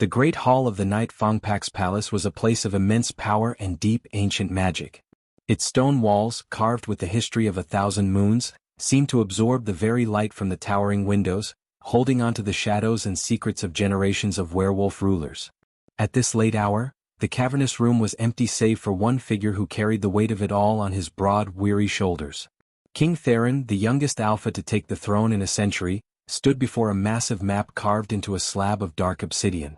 The great hall of the Knight Fongpak's palace was a place of immense power and deep ancient magic. Its stone walls, carved with the history of 1,000 moons, seemed to absorb the very light from the towering windows, holding onto the shadows and secrets of generations of werewolf rulers. At this late hour, the cavernous room was empty save for one figure who carried the weight of it all on his broad, weary shoulders. King Theron, the youngest alpha to take the throne in a century, stood before a massive map carved into a slab of dark obsidian.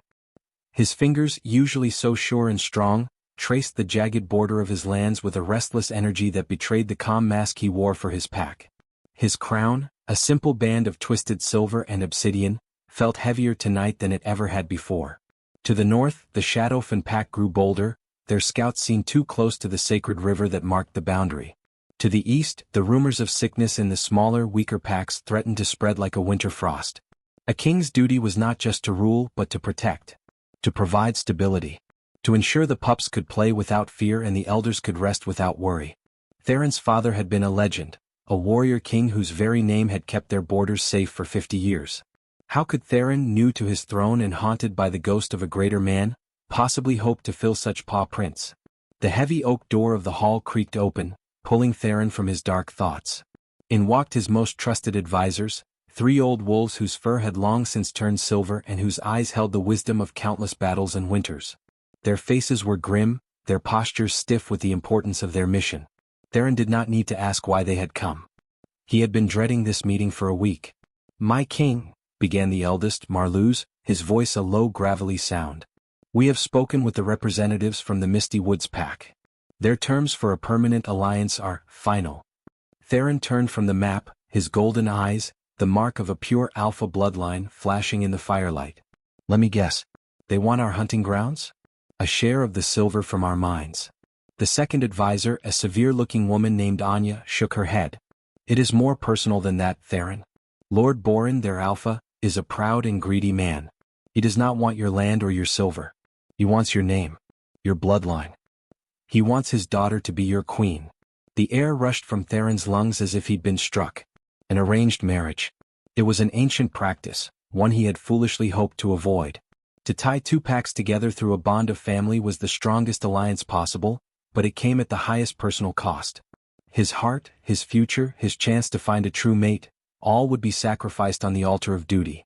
His fingers, usually so sure and strong, traced the jagged border of his lands with a restless energy that betrayed the calm mask he wore for his pack. His crown, a simple band of twisted silver and obsidian, felt heavier tonight than it ever had before. To the north, the Shadowfen pack grew bolder, their scouts seemed too close to the sacred river that marked the boundary. To the east, the rumors of sickness in the smaller, weaker packs threatened to spread like a winter frost. A king's duty was not just to rule but to protect. To provide stability. To ensure the pups could play without fear and the elders could rest without worry. Theron's father had been a legend, a warrior king whose very name had kept their borders safe for 50 years. How could Theron, new to his throne and haunted by the ghost of a greater man, possibly hope to fill such paw prints? The heavy oak door of the hall creaked open, pulling Theron from his dark thoughts. In walked his most trusted advisors, 3 old wolves whose fur had long since turned silver and whose eyes held the wisdom of countless battles and winters. Their faces were grim, their postures stiff with the importance of their mission. Theron did not need to ask why they had come. He had been dreading this meeting for a week. "My king," began the eldest, Marluz, his voice a low gravelly sound. "We have spoken with the representatives from the Misty Woods pack. Their terms for a permanent alliance are final." Theron turned from the map, his golden eyes, the mark of a pure alpha bloodline, flashing in the firelight. "Let me guess. They want our hunting grounds? A share of the silver from our mines." The second advisor, a severe-looking woman named Anya, shook her head. "It is more personal than that, Theron. Lord Boren, their alpha, is a proud and greedy man. He does not want your land or your silver. He wants your name, your bloodline. He wants his daughter to be your queen." The air rushed from Theron's lungs as if he'd been struck. An arranged marriage. It was an ancient practice, one he had foolishly hoped to avoid. To tie 2 packs together through a bond of family was the strongest alliance possible, but it came at the highest personal cost. His heart, his future, his chance to find a true mate, all would be sacrificed on the altar of duty.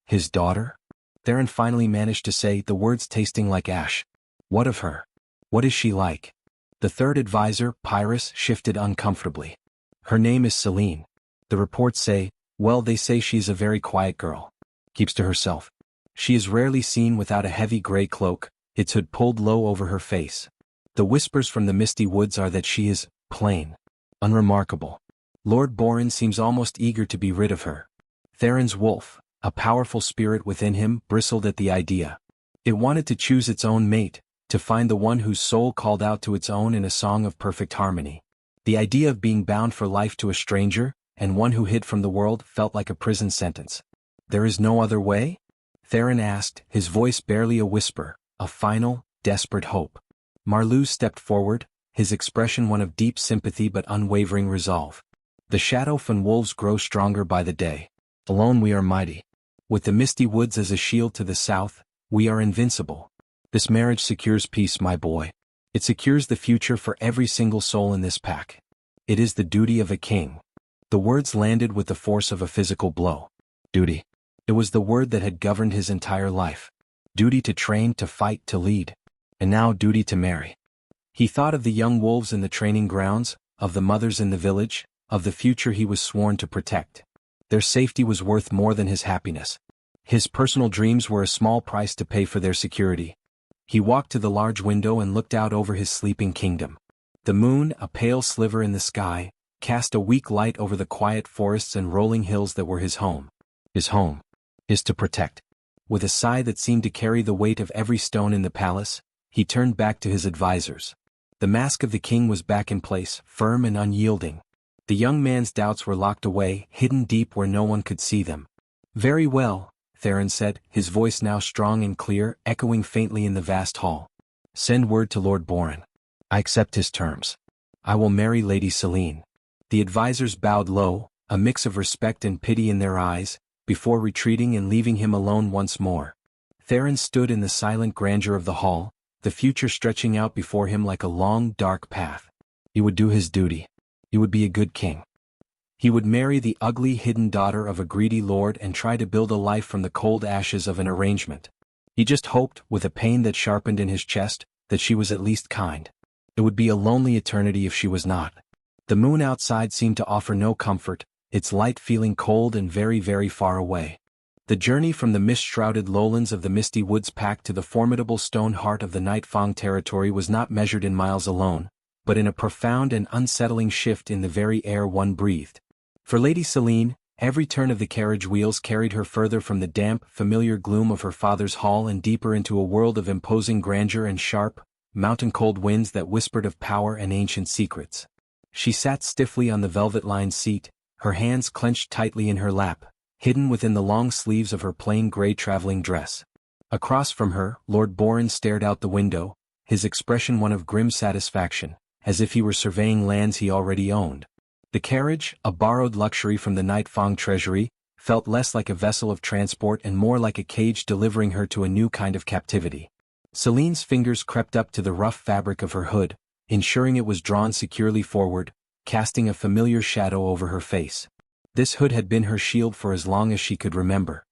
His daughter? Theron finally managed to say, the words tasting like ash. "What of her? What is she like?" The third advisor, Pyrrhus, shifted uncomfortably. "Her name is Selene. The reports say, well, they say she's a very quiet girl. Keeps to herself. She is rarely seen without a heavy gray cloak, its hood pulled low over her face. The whispers from the Misty Woods are that she is plain, unremarkable. Lord Boren seems almost eager to be rid of her." Theron's wolf, a powerful spirit within him, bristled at the idea. It wanted to choose its own mate, to find the one whose soul called out to its own in a song of perfect harmony. The idea of being bound for life to a stranger, and one who hid from the world, felt like a prison sentence. "There is no other way?" Theron asked, his voice barely a whisper, a final, desperate hope. Marluz stepped forward, his expression one of deep sympathy but unwavering resolve. "The Shadowfen wolves grow stronger by the day. Alone we are mighty. With the Misty Woods as a shield to the south, we are invincible. This marriage secures peace, my boy. It secures the future for every single soul in this pack. It is the duty of a king." The words landed with the force of a physical blow. Duty. It was the word that had governed his entire life. Duty to train, to fight, to lead. And now duty to marry. He thought of the young wolves in the training grounds, of the mothers in the village, of the future he was sworn to protect. Their safety was worth more than his happiness. His personal dreams were a small price to pay for their security. He walked to the large window and looked out over his sleeping kingdom. The moon, a pale sliver in the sky, cast a weak light over the quiet forests and rolling hills that were his home. His home. His to protect. With a sigh that seemed to carry the weight of every stone in the palace, he turned back to his advisors. The mask of the king was back in place, firm and unyielding. The young man's doubts were locked away, hidden deep where no one could see them. "Very well," Theron said, his voice now strong and clear, echoing faintly in the vast hall. "Send word to Lord Boren. I accept his terms. I will marry Lady Selene." The advisors bowed low, a mix of respect and pity in their eyes, before retreating and leaving him alone once more. Theron stood in the silent grandeur of the hall, the future stretching out before him like a long, dark path. He would do his duty. He would be a good king. He would marry the ugly hidden daughter of a greedy lord and try to build a life from the cold ashes of an arrangement. He just hoped, with a pain that sharpened in his chest, that she was at least kind. It would be a lonely eternity if she was not. The moon outside seemed to offer no comfort, its light feeling cold and very, very far away. The journey from the mist-shrouded lowlands of the misty woods pack to the formidable stone heart of the Nightfang territory was not measured in miles alone, but in a profound and unsettling shift in the very air one breathed. For Lady Selene, every turn of the carriage wheels carried her further from the damp, familiar gloom of her father's hall and deeper into a world of imposing grandeur and sharp, mountain-cold winds that whispered of power and ancient secrets. She sat stiffly on the velvet-lined seat, her hands clenched tightly in her lap, hidden within the long sleeves of her plain gray traveling dress. Across from her, Lord Boren stared out the window, his expression one of grim satisfaction, as if he were surveying lands he already owned. The carriage, a borrowed luxury from the Nightfang treasury, felt less like a vessel of transport and more like a cage delivering her to a new kind of captivity. Selene's fingers crept up to the rough fabric of her hood, ensuring it was drawn securely forward, casting a familiar shadow over her face. This hood had been her shield for as long as she could remember.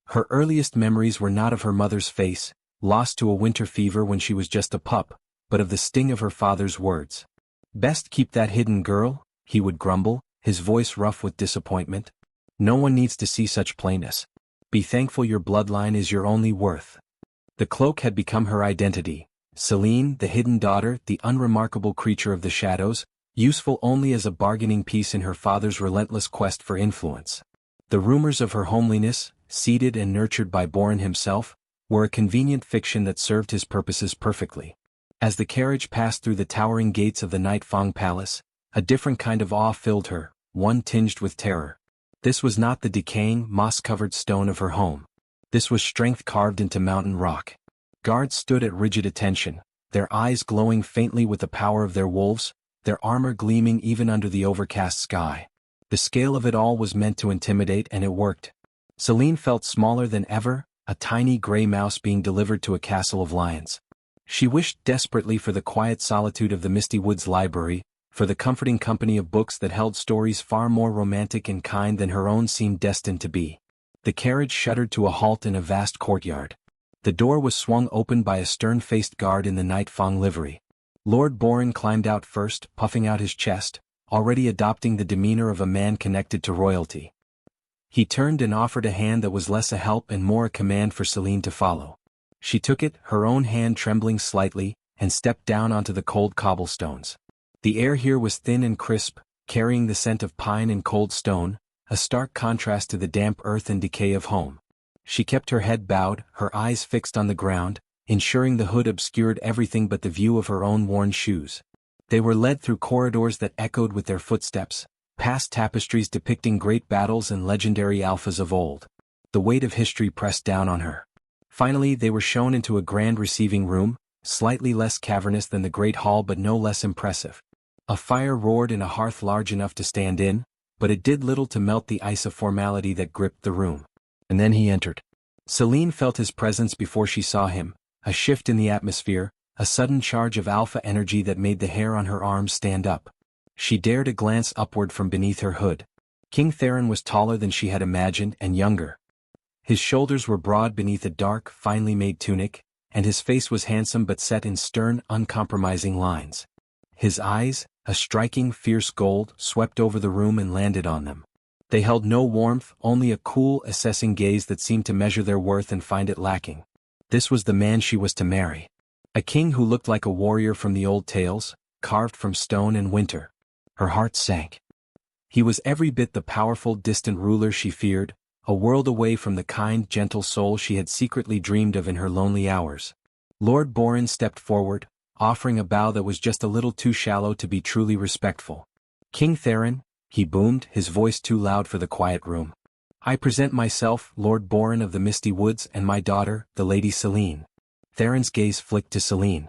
Her earliest memories were not of her mother's face, lost to a winter fever when she was just a pup, but of the sting of her father's words. "Best keep that hidden, girl," he would grumble, his voice rough with disappointment. "No one needs to see such plainness. Be thankful your bloodline is your only worth." The cloak had become her identity. Selene, the hidden daughter, the unremarkable creature of the shadows, useful only as a bargaining piece in her father's relentless quest for influence. The rumors of her homeliness, seeded and nurtured by Boren himself, were a convenient fiction that served his purposes perfectly. As the carriage passed through the towering gates of the Nightfang Palace, a different kind of awe filled her, one tinged with terror. This was not the decaying, moss-covered stone of her home. This was strength carved into mountain rock. Guards stood at rigid attention, their eyes glowing faintly with the power of their wolves, their armor gleaming even under the overcast sky. The scale of it all was meant to intimidate, and it worked. Selene felt smaller than ever, a tiny gray mouse being delivered to a castle of lions. She wished desperately for the quiet solitude of the Misty Woods library, for the comforting company of books that held stories far more romantic and kind than her own seemed destined to be. The carriage shuddered to a halt in a vast courtyard. The door was swung open by a stern-faced guard in the Nightfang livery. Lord Boren climbed out first, puffing out his chest, already adopting the demeanor of a man connected to royalty. He turned and offered a hand that was less a help and more a command for Selene to follow. She took it, her own hand trembling slightly, and stepped down onto the cold cobblestones. The air here was thin and crisp, carrying the scent of pine and cold stone, a stark contrast to the damp earth and decay of home. She kept her head bowed, her eyes fixed on the ground, ensuring the hood obscured everything but the view of her own worn shoes. They were led through corridors that echoed with their footsteps, past tapestries depicting great battles and legendary alphas of old. The weight of history pressed down on her. Finally they were shown into a grand receiving room, slightly less cavernous than the great hall but no less impressive. A fire roared in a hearth large enough to stand in, but it did little to melt the ice of formality that gripped the room. And then he entered. Selene felt his presence before she saw him, a shift in the atmosphere, a sudden charge of alpha energy that made the hair on her arms stand up. She dared a glance upward from beneath her hood. King Theron was taller than she had imagined and younger. His shoulders were broad beneath a dark, finely made tunic, and his face was handsome but set in stern, uncompromising lines. His eyes, a striking, fierce gold, swept over the room and landed on them. They held no warmth, only a cool, assessing gaze that seemed to measure their worth and find it lacking. This was the man she was to marry. A king who looked like a warrior from the old tales, carved from stone and winter. Her heart sank. He was every bit the powerful, distant ruler she feared, a world away from the kind, gentle soul she had secretly dreamed of in her lonely hours. Lord Boren stepped forward, offering a bow that was just a little too shallow to be truly respectful. "King Theron," he boomed, his voice too loud for the quiet room. "I present myself, Lord Boren of the Misty Woods, and my daughter, the Lady Selene." Theron's gaze flicked to Selene.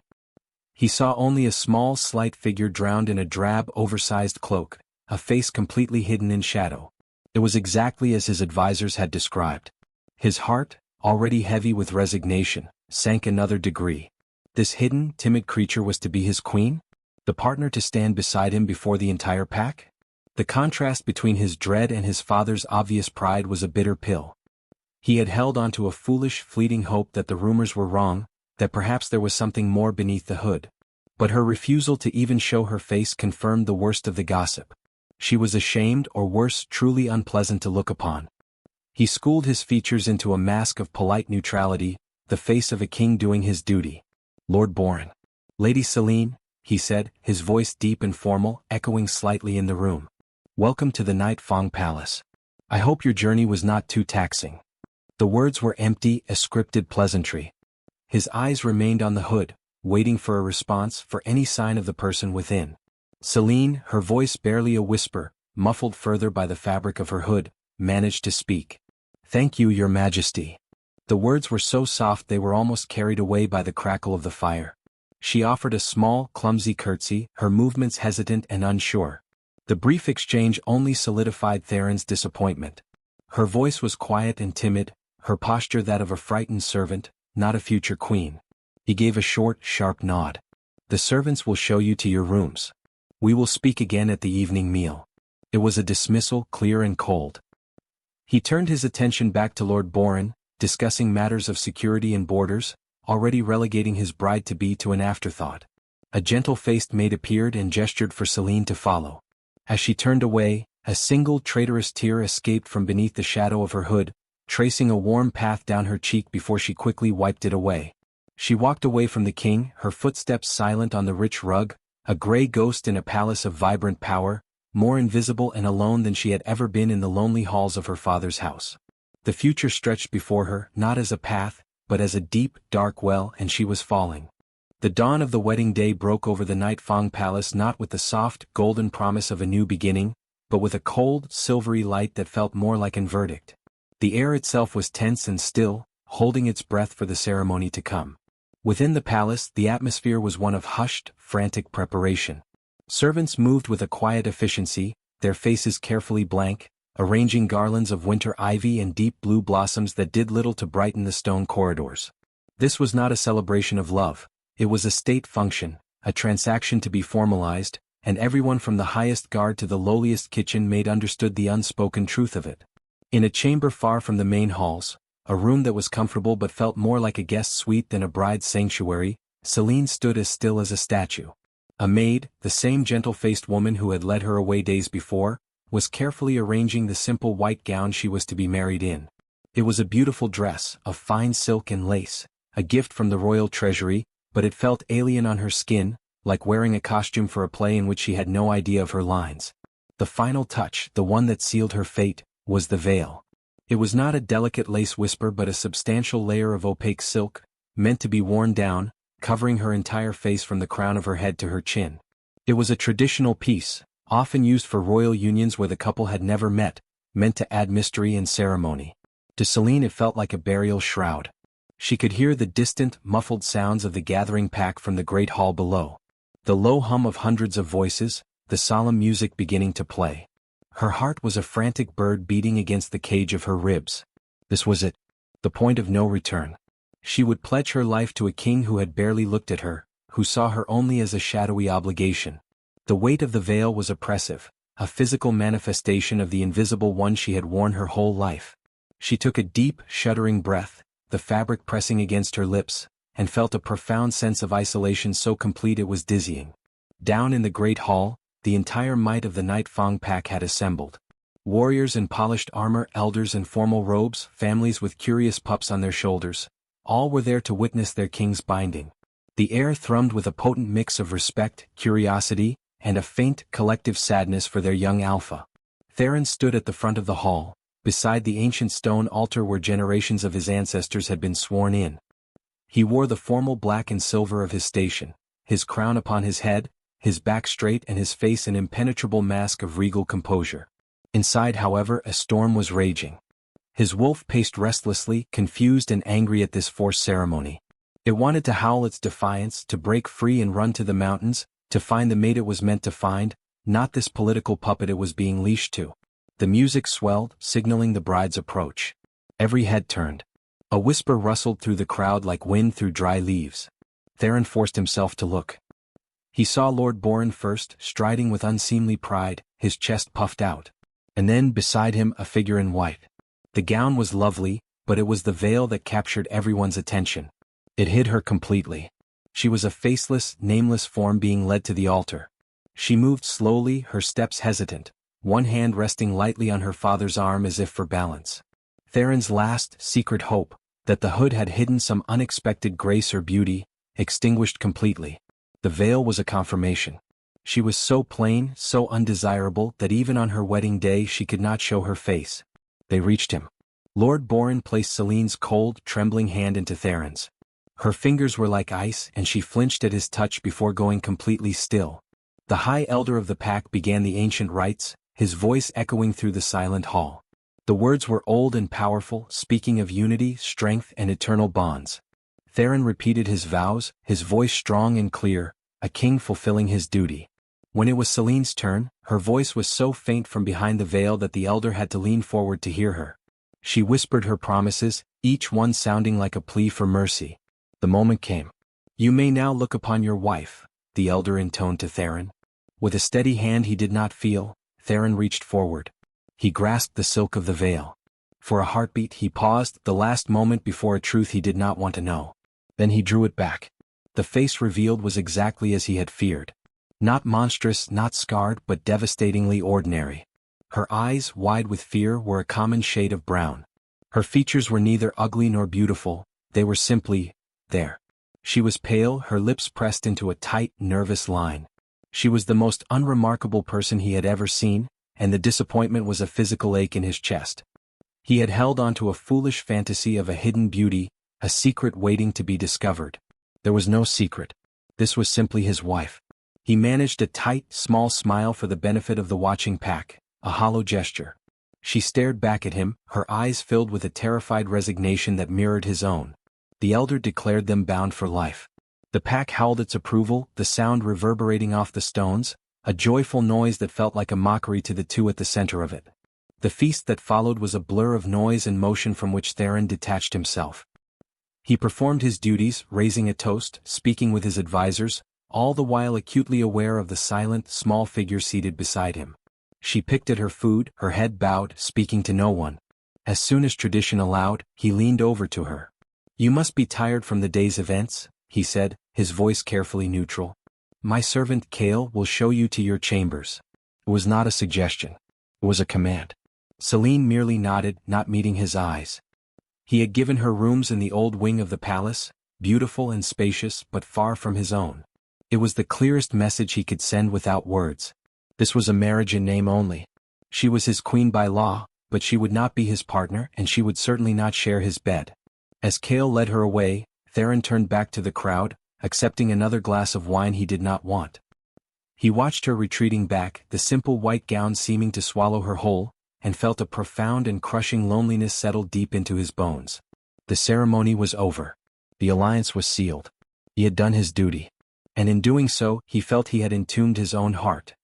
He saw only a small, slight figure drowned in a drab, oversized cloak, a face completely hidden in shadow. It was exactly as his advisors had described. His heart, already heavy with resignation, sank another degree. This hidden, timid creature was to be his queen? The partner to stand beside him before the entire pack? The contrast between his dread and his father's obvious pride was a bitter pill. He had held on to a foolish, fleeting hope that the rumors were wrong, that perhaps there was something more beneath the hood. But her refusal to even show her face confirmed the worst of the gossip. She was ashamed, or worse, truly unpleasant to look upon. He schooled his features into a mask of polite neutrality, the face of a king doing his duty. "Lord Boren." "Lady Selene," he said, his voice deep and formal, echoing slightly in the room. "Welcome to the Night Fong Palace. I hope your journey was not too taxing." The words were empty, a scripted pleasantry. His eyes remained on the hood, waiting for a response, for any sign of the person within. Selene, her voice barely a whisper, muffled further by the fabric of her hood, managed to speak. "Thank you, Your Majesty." The words were so soft they were almost carried away by the crackle of the fire. She offered a small, clumsy curtsy, her movements hesitant and unsure. The brief exchange only solidified Theron's disappointment. Her voice was quiet and timid, her posture that of a frightened servant, not a future queen. He gave a short, sharp nod. "The servants will show you to your rooms. We will speak again at the evening meal." It was a dismissal, clear and cold. He turned his attention back to Lord Boren, discussing matters of security and borders, already relegating his bride-to-be to an afterthought. A gentle-faced maid appeared and gestured for Selene to follow. As she turned away, a single traitorous tear escaped from beneath the shadow of her hood, tracing a warm path down her cheek before she quickly wiped it away. She walked away from the king, her footsteps silent on the rich rug, a gray ghost in a palace of vibrant power, more invisible and alone than she had ever been in the lonely halls of her father's house. The future stretched before her, not as a path, but as a deep, dark well, and she was falling. The dawn of the wedding day broke over the Night Fong Palace not with the soft, golden promise of a new beginning, but with a cold, silvery light that felt more like an verdict. The air itself was tense and still, holding its breath for the ceremony to come. Within the palace, the atmosphere was one of hushed, frantic preparation. Servants moved with a quiet efficiency, their faces carefully blank, arranging garlands of winter ivy and deep blue blossoms that did little to brighten the stone corridors. This was not a celebration of love, it was a state function, a transaction to be formalized, and everyone from the highest guard to the lowliest kitchen maid understood the unspoken truth of it. In a chamber far from the main halls, a room that was comfortable but felt more like a guest suite than a bride's sanctuary, Selene stood as still as a statue. A maid, the same gentle-faced woman who had led her away days before, was carefully arranging the simple white gown she was to be married in. It was a beautiful dress, of fine silk and lace, a gift from the royal treasury, but it felt alien on her skin, like wearing a costume for a play in which she had no idea of her lines. The final touch, the one that sealed her fate, was the veil. It was not a delicate lace whisper but a substantial layer of opaque silk, meant to be worn down, covering her entire face from the crown of her head to her chin. It was a traditional piece, often used for royal unions where the couple had never met, meant to add mystery and ceremony. To Selene it felt like a burial shroud. She could hear the distant, muffled sounds of the gathering pack from the great hall below. The low hum of hundreds of voices, the solemn music beginning to play. Her heart was a frantic bird beating against the cage of her ribs. This was it. The point of no return. She would pledge her life to a king who had barely looked at her, who saw her only as a shadowy obligation. The weight of the veil was oppressive, a physical manifestation of the invisible one she had worn her whole life. She took a deep, shuddering breath, the fabric pressing against her lips, and felt a profound sense of isolation so complete it was dizzying. Down in the great hall, the entire might of the Night Fong pack had assembled. Warriors in polished armor, elders in formal robes, families with curious pups on their shoulders, all were there to witness their king's binding. The air thrummed with a potent mix of respect, curiosity, and a faint, collective sadness for their young alpha. Theron stood at the front of the hall, beside the ancient stone altar where generations of his ancestors had been sworn in. He wore the formal black and silver of his station, his crown upon his head, his back straight and his face an impenetrable mask of regal composure. Inside, however, a storm was raging. His wolf paced restlessly, confused and angry at this forced ceremony. It wanted to howl its defiance, to break free and run to the mountains, to find the mate it was meant to find, not this political puppet it was being leashed to. The music swelled, signaling the bride's approach. Every head turned. A whisper rustled through the crowd like wind through dry leaves. Theron forced himself to look. He saw Lord Boren first, striding with unseemly pride, his chest puffed out. And then, beside him, a figure in white. The gown was lovely, but it was the veil that captured everyone's attention. It hid her completely. She was a faceless, nameless form being led to the altar. She moved slowly, her steps hesitant, one hand resting lightly on her father's arm as if for balance. Theron's last, secret hope, that the hood had hidden some unexpected grace or beauty, extinguished completely. The veil was a confirmation. She was so plain, so undesirable that even on her wedding day she could not show her face. They reached him. Lord Boren placed Selene's cold, trembling hand into Theron's. Her fingers were like ice and she flinched at his touch before going completely still. The High Elder of the pack began the ancient rites, his voice echoing through the silent hall. The words were old and powerful, speaking of unity, strength, and eternal bonds. Theron repeated his vows, his voice strong and clear, a king fulfilling his duty. When it was Selene's turn, her voice was so faint from behind the veil that the elder had to lean forward to hear her. She whispered her promises, each one sounding like a plea for mercy. The moment came. "You may now look upon your wife," the elder intoned to Theron. With a steady hand he did not feel, Theron reached forward. He grasped the silk of the veil. For a heartbeat he paused, the last moment before a truth he did not want to know. Then he drew it back. The face revealed was exactly as he had feared. Not monstrous, not scarred, but devastatingly ordinary. Her eyes, wide with fear, were a common shade of brown. Her features were neither ugly nor beautiful, they were simply there. She was pale, her lips pressed into a tight, nervous line. She was the most unremarkable person he had ever seen, and the disappointment was a physical ache in his chest. He had held on to a foolish fantasy of a hidden beauty, a secret waiting to be discovered. There was no secret. This was simply his wife. He managed a tight, small smile for the benefit of the watching pack, a hollow gesture. She stared back at him, her eyes filled with a terrified resignation that mirrored his own. The elder declared them bound for life. The pack howled its approval, the sound reverberating off the stones, a joyful noise that felt like a mockery to the two at the center of it. The feast that followed was a blur of noise and motion from which Theron detached himself. He performed his duties, raising a toast, speaking with his advisors, all the while acutely aware of the silent, small figure seated beside him. She picked at her food, her head bowed, speaking to no one. As soon as tradition allowed, he leaned over to her. "You must be tired from the day's events," he said, his voice carefully neutral. "My servant Kale will show you to your chambers." It was not a suggestion. It was a command. Selene merely nodded, not meeting his eyes. He had given her rooms in the old wing of the palace, beautiful and spacious but far from his own. It was the clearest message he could send without words. This was a marriage in name only. She was his queen by law, but she would not be his partner and she would certainly not share his bed. As Kale led her away, Theron turned back to the crowd, accepting another glass of wine he did not want. He watched her retreating back, the simple white gown seeming to swallow her whole, and felt a profound and crushing loneliness settle deep into his bones. The ceremony was over. The alliance was sealed. He had done his duty. And in doing so, he felt he had entombed his own heart.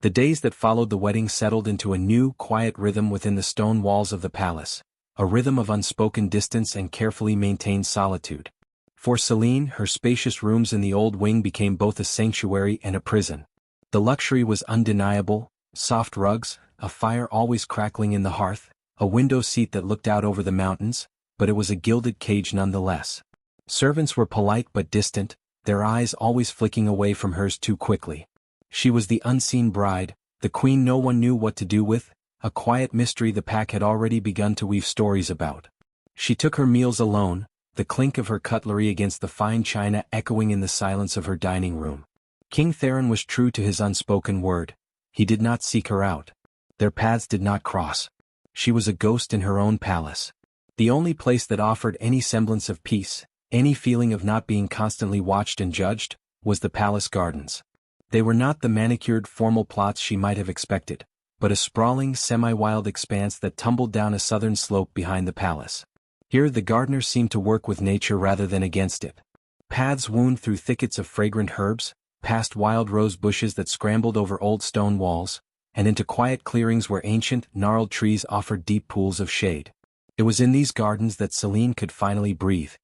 The days that followed the wedding settled into a new, quiet rhythm within the stone walls of the palace, a rhythm of unspoken distance and carefully maintained solitude. For Selene, her spacious rooms in the old wing became both a sanctuary and a prison. The luxury was undeniable: soft rugs, a fire always crackling in the hearth, a window seat that looked out over the mountains, but it was a gilded cage nonetheless. Servants were polite but distant, their eyes always flicking away from hers too quickly. She was the unseen bride, the queen no one knew what to do with, a quiet mystery the pack had already begun to weave stories about. She took her meals alone, the clink of her cutlery against the fine china echoing in the silence of her dining room. King Theron was true to his unspoken word. He did not seek her out. Their paths did not cross. She was a ghost in her own palace. The only place that offered any semblance of peace, any feeling of not being constantly watched and judged, was the palace gardens. They were not the manicured formal plots she might have expected, but a sprawling, semi-wild expanse that tumbled down a southern slope behind the palace. Here the gardeners seemed to work with nature rather than against it. Paths wound through thickets of fragrant herbs, past wild rose bushes that scrambled over old stone walls, and into quiet clearings where ancient, gnarled trees offered deep pools of shade. It was in these gardens that Selene could finally breathe.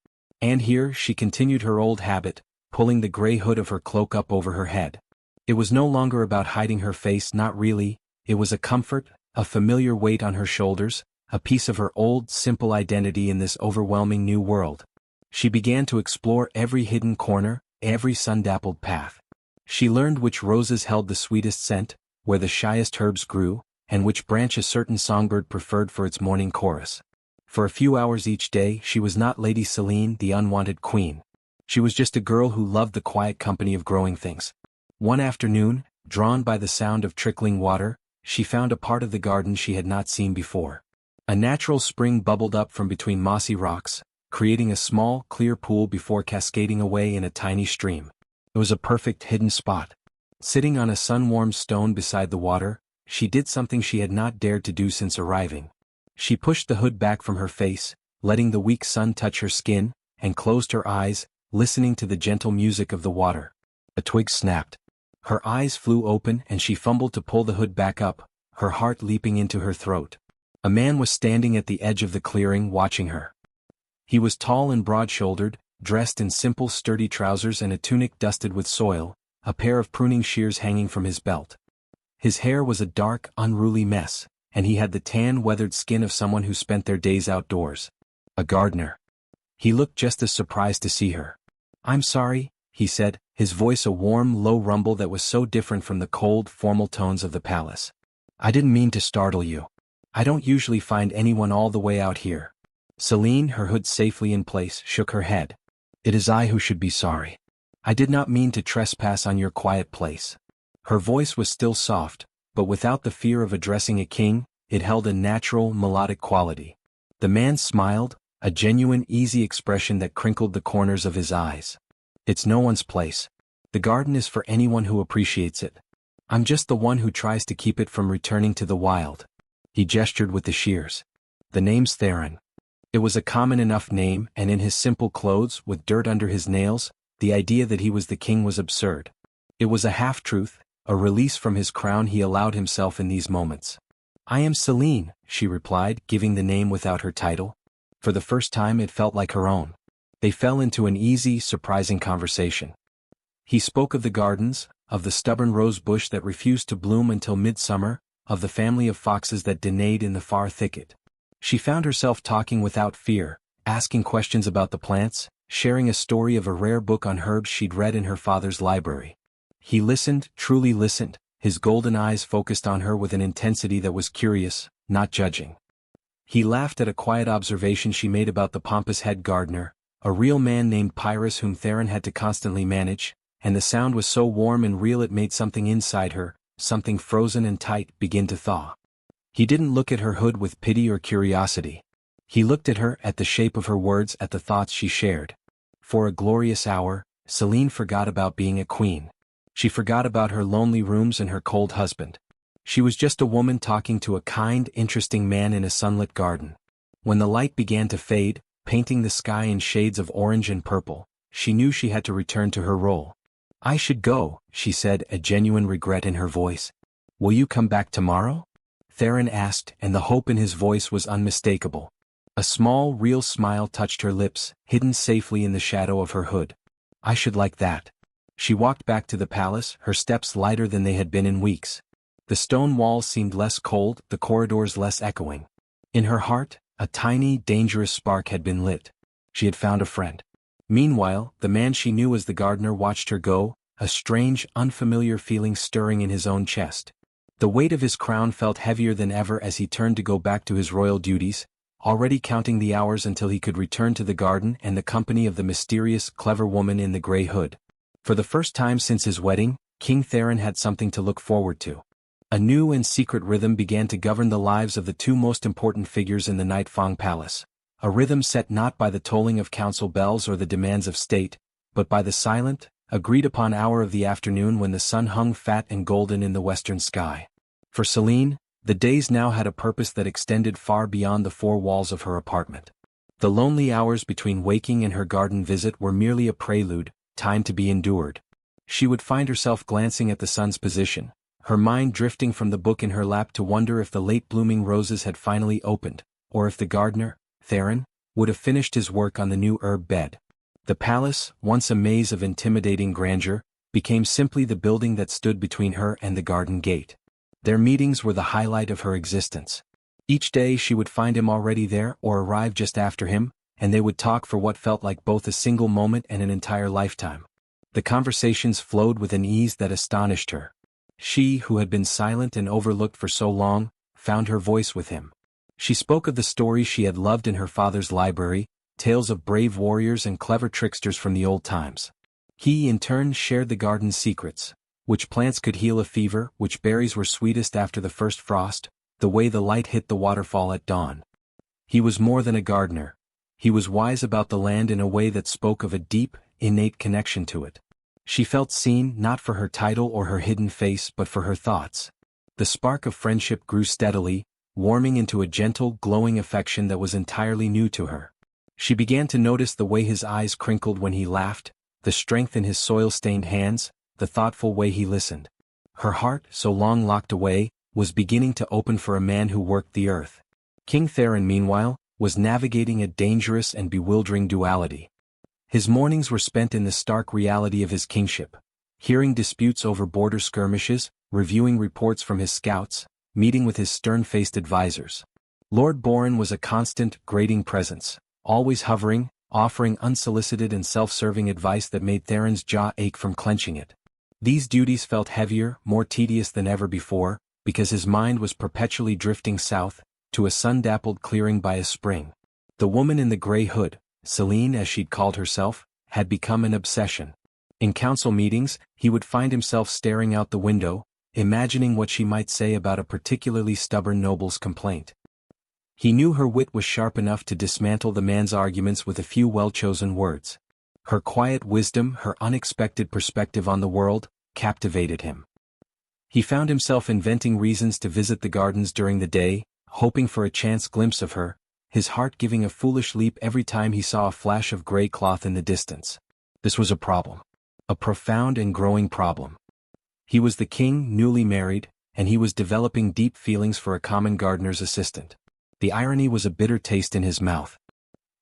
And here she continued her old habit, pulling the gray hood of her cloak up over her head. It was no longer about hiding her face, not really. It was a comfort, a familiar weight on her shoulders, a piece of her old, simple identity in this overwhelming new world. She began to explore every hidden corner, every sun-dappled path. She learned which roses held the sweetest scent, where the shyest herbs grew, and which branch a certain songbird preferred for its morning chorus. For a few hours each day she was not Lady Selene, the unwanted queen. She was just a girl who loved the quiet company of growing things. One afternoon, drawn by the sound of trickling water, she found a part of the garden she had not seen before. A natural spring bubbled up from between mossy rocks, creating a small, clear pool before cascading away in a tiny stream. It was a perfect hidden spot. Sitting on a sun-warmed stone beside the water, she did something she had not dared to do since arriving. She pushed the hood back from her face, letting the weak sun touch her skin, and closed her eyes, listening to the gentle music of the water. A twig snapped. Her eyes flew open and she fumbled to pull the hood back up, her heart leaping into her throat. A man was standing at the edge of the clearing watching her. He was tall and broad-shouldered, dressed in simple sturdy trousers and a tunic dusted with soil, a pair of pruning shears hanging from his belt. His hair was a dark, unruly mess, and he had the tan, weathered skin of someone who spent their days outdoors. A gardener. He looked just as surprised to see her. "I'm sorry," he said, his voice a warm, low rumble that was so different from the cold, formal tones of the palace. "I didn't mean to startle you. I don't usually find anyone all the way out here." Selene, her hood safely in place, shook her head. "It is I who should be sorry. I did not mean to trespass on your quiet place." Her voice was still soft, but without the fear of addressing a king, it held a natural, melodic quality. The man smiled, a genuine, easy expression that crinkled the corners of his eyes. "It's no one's place. The garden is for anyone who appreciates it. I'm just the one who tries to keep it from returning to the wild." He gestured with the shears. "The name's Theron." It was a common enough name, and in his simple clothes, with dirt under his nails, the idea that he was the king was absurd. It was a half-truth, a release from his crown he allowed himself in these moments. "I am Selene," she replied, giving the name without her title. For the first time it felt like her own. They fell into an easy, surprising conversation. He spoke of the gardens, of the stubborn rose bush that refused to bloom until midsummer, of the family of foxes that denayed in the far thicket. She found herself talking without fear, asking questions about the plants, sharing a story of a rare book on herbs she'd read in her father's library. He listened, truly listened, his golden eyes focused on her with an intensity that was curious, not judging. He laughed at a quiet observation she made about the pompous head gardener, a real man named Pyrrhus whom Theron had to constantly manage, and the sound was so warm and real it made something inside her, something frozen and tight, begin to thaw. He didn't look at her hood with pity or curiosity. He looked at her, at the shape of her words, at the thoughts she shared. For a glorious hour, Selene forgot about being a queen. She forgot about her lonely rooms and her cold husband. She was just a woman talking to a kind, interesting man in a sunlit garden. When the light began to fade, painting the sky in shades of orange and purple, she knew she had to return to her role. "I should go," she said, a genuine regret in her voice. "Will you come back tomorrow?" Theron asked, and the hope in his voice was unmistakable. A small, real smile touched her lips, hidden safely in the shadow of her hood. "I should like that." She walked back to the palace, her steps lighter than they had been in weeks. The stone walls seemed less cold, the corridors less echoing. In her heart, a tiny, dangerous spark had been lit. She had found a friend. Meanwhile, the man she knew as the gardener watched her go, a strange, unfamiliar feeling stirring in his own chest. The weight of his crown felt heavier than ever as he turned to go back to his royal duties, already counting the hours until he could return to the garden and the company of the mysterious, clever woman in the gray hood. For the first time since his wedding, King Theron had something to look forward to. A new and secret rhythm began to govern the lives of the two most important figures in the Nightfang Palace. A rhythm set not by the tolling of council bells or the demands of state, but by the silent, agreed-upon hour of the afternoon when the sun hung fat and golden in the western sky. For Selene, the days now had a purpose that extended far beyond the four walls of her apartment. The lonely hours between waking and her garden visit were merely a prelude, time to be endured. She would find herself glancing at the sun's position, her mind drifting from the book in her lap to wonder if the late-blooming roses had finally opened, or if the gardener, Theron, would have finished his work on the new herb bed. The palace, once a maze of intimidating grandeur, became simply the building that stood between her and the garden gate. Their meetings were the highlight of her existence. Each day she would find him already there or arrive just after him, and they would talk for what felt like both a single moment and an entire lifetime. The conversations flowed with an ease that astonished her. She, who had been silent and overlooked for so long, found her voice with him. She spoke of the stories she had loved in her father's library, tales of brave warriors and clever tricksters from the old times. He, in turn, shared the garden's secrets: which plants could heal a fever, which berries were sweetest after the first frost, the way the light hit the waterfall at dawn. He was more than a gardener. He was wise about the land in a way that spoke of a deep, innate connection to it. She felt seen not for her title or her hidden face but for her thoughts. The spark of friendship grew steadily, warming into a gentle, glowing affection that was entirely new to her. She began to notice the way his eyes crinkled when he laughed, the strength in his soil-stained hands, the thoughtful way he listened. Her heart, so long locked away, was beginning to open for a man who worked the earth. King Theron, meanwhile, was navigating a dangerous and bewildering duality. His mornings were spent in the stark reality of his kingship, hearing disputes over border skirmishes, reviewing reports from his scouts, meeting with his stern-faced advisors. Lord Boren was a constant, grating presence, always hovering, offering unsolicited and self-serving advice that made Theron's jaw ache from clenching it. These duties felt heavier, more tedious than ever before, because his mind was perpetually drifting south, to a sun-dappled clearing by a spring. The woman in the gray hood, Selene as she'd called herself, had become an obsession. In council meetings, he would find himself staring out the window, imagining what she might say about a particularly stubborn noble's complaint. He knew her wit was sharp enough to dismantle the man's arguments with a few well-chosen words. Her quiet wisdom, her unexpected perspective on the world, captivated him. He found himself inventing reasons to visit the gardens during the day, hoping for a chance glimpse of her, his heart giving a foolish leap every time he saw a flash of gray cloth in the distance. This was a problem. A profound and growing problem. He was the king, newly married, and he was developing deep feelings for a common gardener's assistant. The irony was a bitter taste in his mouth.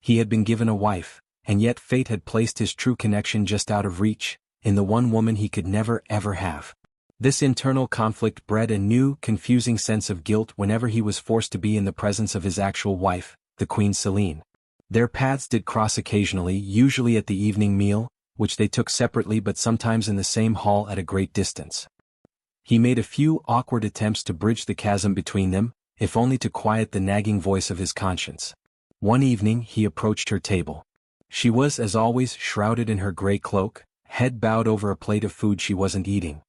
He had been given a wife, and yet fate had placed his true connection just out of reach, in the one woman he could never ever have. This internal conflict bred a new, confusing sense of guilt whenever he was forced to be in the presence of his actual wife, the Queen Selene. Their paths did cross occasionally, usually at the evening meal, which they took separately but sometimes in the same hall at a great distance. He made a few awkward attempts to bridge the chasm between them, if only to quiet the nagging voice of his conscience. One evening he approached her table. She was, as always, shrouded in her gray cloak, head bowed over a plate of food she wasn't eating.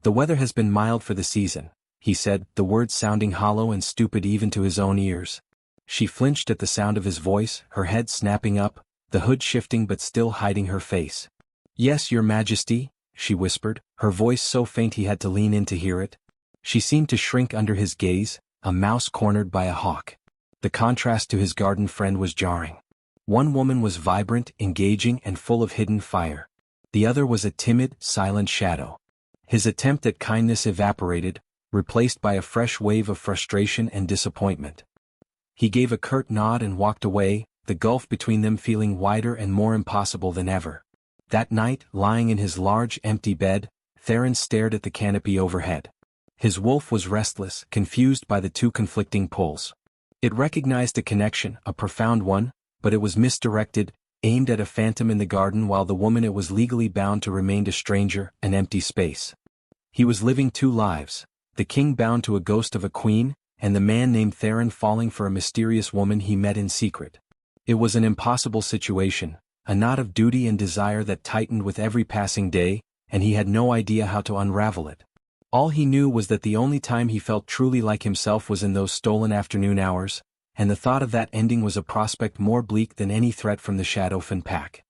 "The weather has been mild for the season," he said, the words sounding hollow and stupid even to his own ears. She flinched at the sound of his voice, her head snapping up, the hood shifting but still hiding her face. "Yes, your majesty," she whispered, her voice so faint he had to lean in to hear it. She seemed to shrink under his gaze, a mouse cornered by a hawk. The contrast to his garden friend was jarring. One woman was vibrant, engaging, and full of hidden fire. The other was a timid, silent shadow. His attempt at kindness evaporated, replaced by a fresh wave of frustration and disappointment. He gave a curt nod and walked away, the gulf between them feeling wider and more impossible than ever. That night, lying in his large, empty bed, Theron stared at the canopy overhead. His wolf was restless, confused by the two conflicting pulls. It recognized a connection, a profound one, but it was misdirected, aimed at a phantom in the garden while the woman it was legally bound to remained a stranger, an empty space. He was living two lives, the king bound to a ghost of a queen, and the man named Theron falling for a mysterious woman he met in secret. It was an impossible situation, a knot of duty and desire that tightened with every passing day, and he had no idea how to unravel it. All he knew was that the only time he felt truly like himself was in those stolen afternoon hours, and the thought of that ending was a prospect more bleak than any threat from the Shadowfen pack.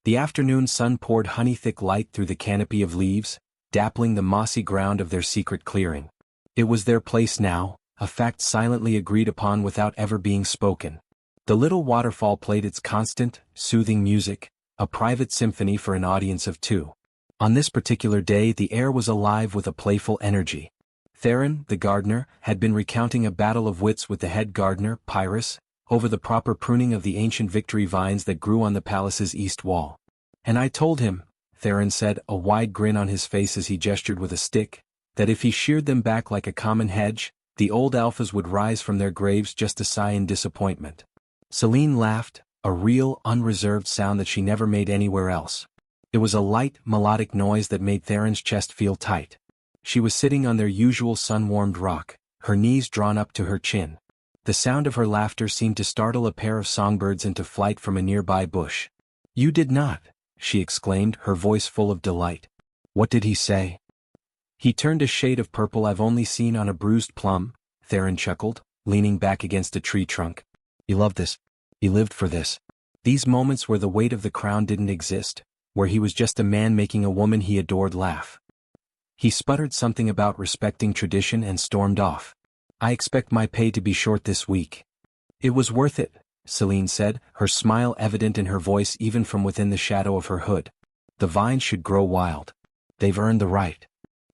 The afternoon sun poured honey-thick light through the canopy of leaves, dappling the mossy ground of their secret clearing. It was their place now, a fact silently agreed upon without ever being spoken. The little waterfall played its constant, soothing music, a private symphony for an audience of two. On this particular day the air was alive with a playful energy. Theron, the gardener, had been recounting a battle of wits with the head gardener, Pyrrhus, over the proper pruning of the ancient victory vines that grew on the palace's east wall. And I told him, Theron said, a wide grin on his face as he gestured with a stick, that if he sheared them back like a common hedge, the old alphas would rise from their graves just to sigh in disappointment. Selene laughed, a real, unreserved sound that she never made anywhere else. It was a light, melodic noise that made Theron's chest feel tight. She was sitting on their usual sun-warmed rock, her knees drawn up to her chin. The sound of her laughter seemed to startle a pair of songbirds into flight from a nearby bush. "You did not," she exclaimed, her voice full of delight. "What did he say?" "He turned a shade of purple I've only seen on a bruised plum," Theron chuckled, leaning back against a tree trunk. "He loved this. He lived for this. These moments where the weight of the crown didn't exist, where he was just a man making a woman he adored laugh." He sputtered something about respecting tradition and stormed off. "I expect my pay to be short this week." "It was worth it," Selene said, her smile evident in her voice even from within the shadow of her hood. "The vines should grow wild. They've earned the right."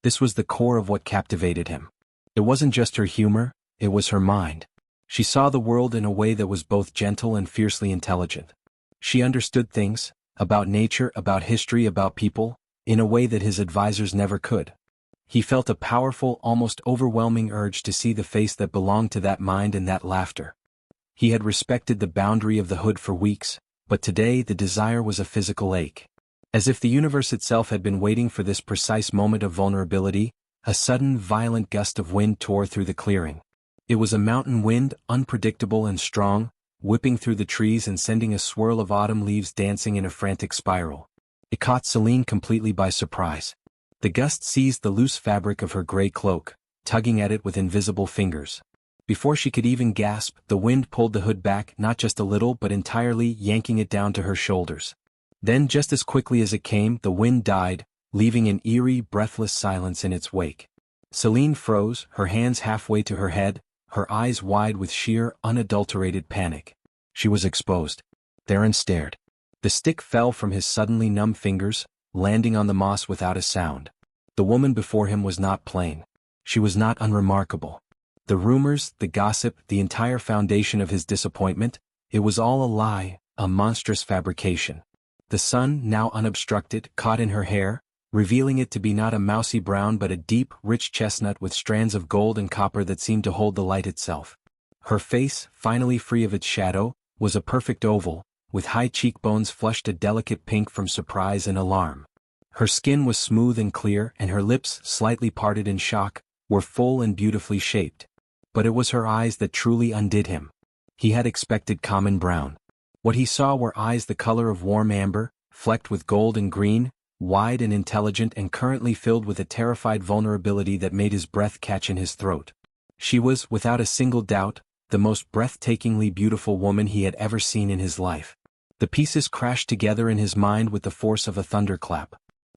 This was the core of what captivated him. It wasn't just her humor, it was her mind. She saw the world in a way that was both gentle and fiercely intelligent. She understood things, about nature, about history, about people, in a way that his advisors never could. He felt a powerful, almost overwhelming urge to see the face that belonged to that mind and that laughter. He had respected the boundary of the hood for weeks, but today the desire was a physical ache. As if the universe itself had been waiting for this precise moment of vulnerability, a sudden, violent gust of wind tore through the clearing. It was a mountain wind, unpredictable and strong, whipping through the trees and sending a swirl of autumn leaves dancing in a frantic spiral. It caught Selene completely by surprise. The gust seized the loose fabric of her gray cloak, tugging at it with invisible fingers. Before she could even gasp, the wind pulled the hood back not just a little but entirely, yanking it down to her shoulders. Then just as quickly as it came, the wind died, leaving an eerie, breathless silence in its wake. Selene froze, her hands halfway to her head, her eyes wide with sheer, unadulterated panic. She was exposed. Theron stared. The stick fell from his suddenly numb fingers, landing on the moss without a sound. The woman before him was not plain. She was not unremarkable. The rumors, the gossip, the entire foundation of his disappointment, it was all a lie, a monstrous fabrication. The sun, now unobstructed, caught in her hair, revealing it to be not a mousy brown but a deep, rich chestnut with strands of gold and copper that seemed to hold the light itself. Her face, finally free of its shadow, was a perfect oval, with high cheekbones flushed a delicate pink from surprise and alarm. Her skin was smooth and clear, and her lips, slightly parted in shock, were full and beautifully shaped. But it was her eyes that truly undid him. He had expected common brown. What he saw were eyes the color of warm amber, flecked with gold and green, wide and intelligent and currently filled with a terrified vulnerability that made his breath catch in his throat. She was, without a single doubt, the most breathtakingly beautiful woman he had ever seen in his life. The pieces crashed together in his mind with the force of a thunderclap.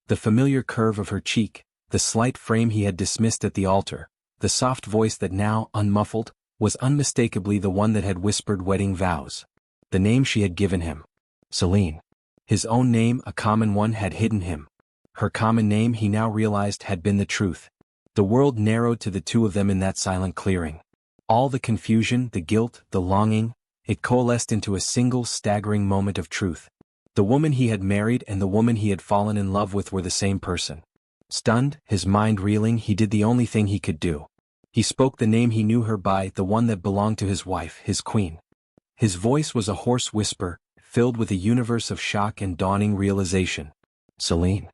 The familiar curve of her cheek, the slight frame he had dismissed at the altar, the soft voice that now, unmuffled, was unmistakably the one that had whispered wedding vows. The name she had given him. Selene. His own name, a common one, had hidden him. Her common name, he now realized, had been the truth. The world narrowed to the two of them in that silent clearing. All the confusion, the guilt, the longing, it coalesced into a single staggering moment of truth. The woman he had married and the woman he had fallen in love with were the same person. Stunned, his mind reeling, he did the only thing he could do. He spoke the name he knew her by, the one that belonged to his wife, his queen. His voice was a hoarse whisper, filled with a universe of shock and dawning realization. Selene.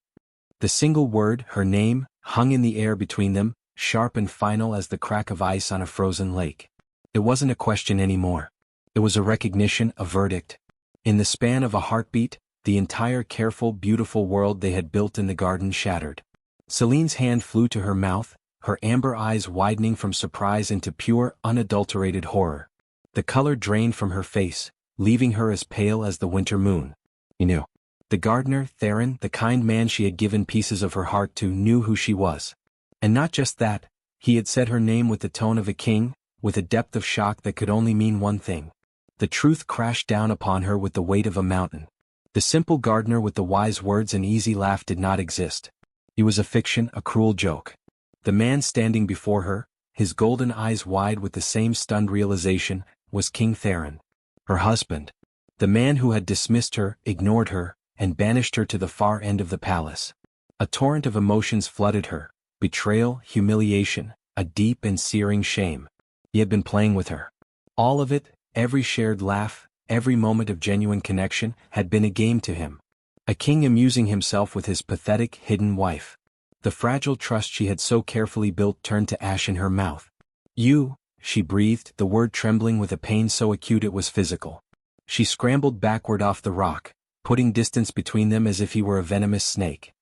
The single word, her name, hung in the air between them, sharp and final as the crack of ice on a frozen lake. It wasn't a question anymore. It was a recognition, a verdict. In the span of a heartbeat, the entire careful, beautiful world they had built in the garden shattered. Selene's hand flew to her mouth, her amber eyes widening from surprise into pure, unadulterated horror. The color drained from her face, leaving her as pale as the winter moon. He knew. The gardener, Theron, the kind man she had given pieces of her heart to, knew who she was. And not just that, he had said her name with the tone of a king, with a depth of shock that could only mean one thing. The truth crashed down upon her with the weight of a mountain. The simple gardener with the wise words and easy laugh did not exist. He was a fiction, a cruel joke. The man standing before her, his golden eyes wide with the same stunned realization, was King Theron. Her husband. The man who had dismissed her, ignored her, and banished her to the far end of the palace. A torrent of emotions flooded her: betrayal, humiliation, a deep and searing shame. He had been playing with her. All of it, every shared laugh, every moment of genuine connection, had been a game to him. A king amusing himself with his pathetic, hidden wife. The fragile trust she had so carefully built turned to ash in her mouth. "You," she breathed, the word trembling with a pain so acute it was physical. She scrambled backward off the rock, putting distance between them as if he were a venomous snake.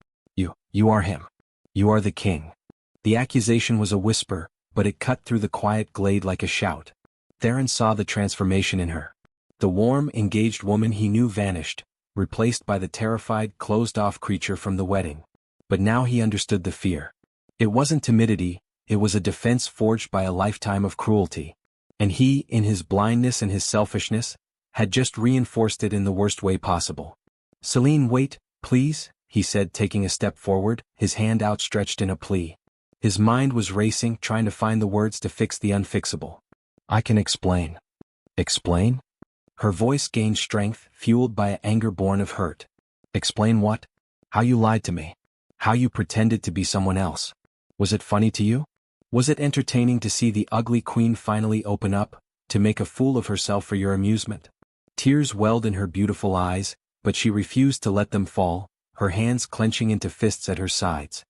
You are him. You are the king." The accusation was a whisper, but it cut through the quiet glade like a shout. Theron saw the transformation in her. The warm, engaged woman he knew vanished, replaced by the terrified, closed-off creature from the wedding. But now he understood the fear. It wasn't timidity, it was a defense forged by a lifetime of cruelty. And he, in his blindness and his selfishness, had just reinforced it in the worst way possible. "Selene, wait, please," he said, taking a step forward, his hand outstretched in a plea. His mind was racing, trying to find the words to fix the unfixable. "I can explain." "Explain?" Her voice gained strength, fueled by anger born of hurt. "Explain what?" "How you lied to me. How you pretended to be someone else. Was it funny to you? Was it entertaining to see the ugly queen finally open up, to make a fool of herself for your amusement?" Tears welled in her beautiful eyes, but she refused to let them fall, her hands clenching into fists at her sides.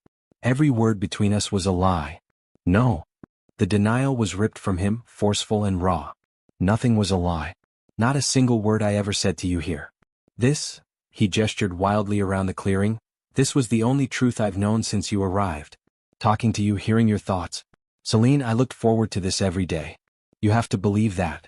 "Every word between us was a lie." "No." The denial was ripped from him, forceful and raw. "Nothing was a lie. Not a single word I ever said to you here. This," he gestured wildly around the clearing, "this was the only truth I've known since you arrived. Talking to you, hearing your thoughts. Selene, I looked forward to this every day. You have to believe that."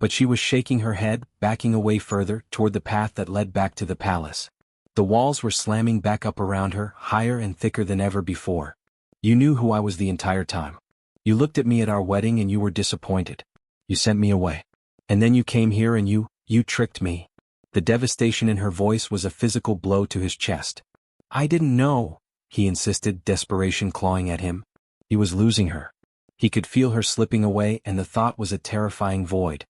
But she was shaking her head, backing away further, toward the path that led back to the palace. The walls were slamming back up around her, higher and thicker than ever before. "You knew who I was the entire time. You looked at me at our wedding and you were disappointed. You sent me away. And then you came here and you tricked me." The devastation in her voice was a physical blow to his chest. "I didn't know," he insisted, desperation clawing at him. He was losing her. He could feel her slipping away, and the thought was a terrifying void.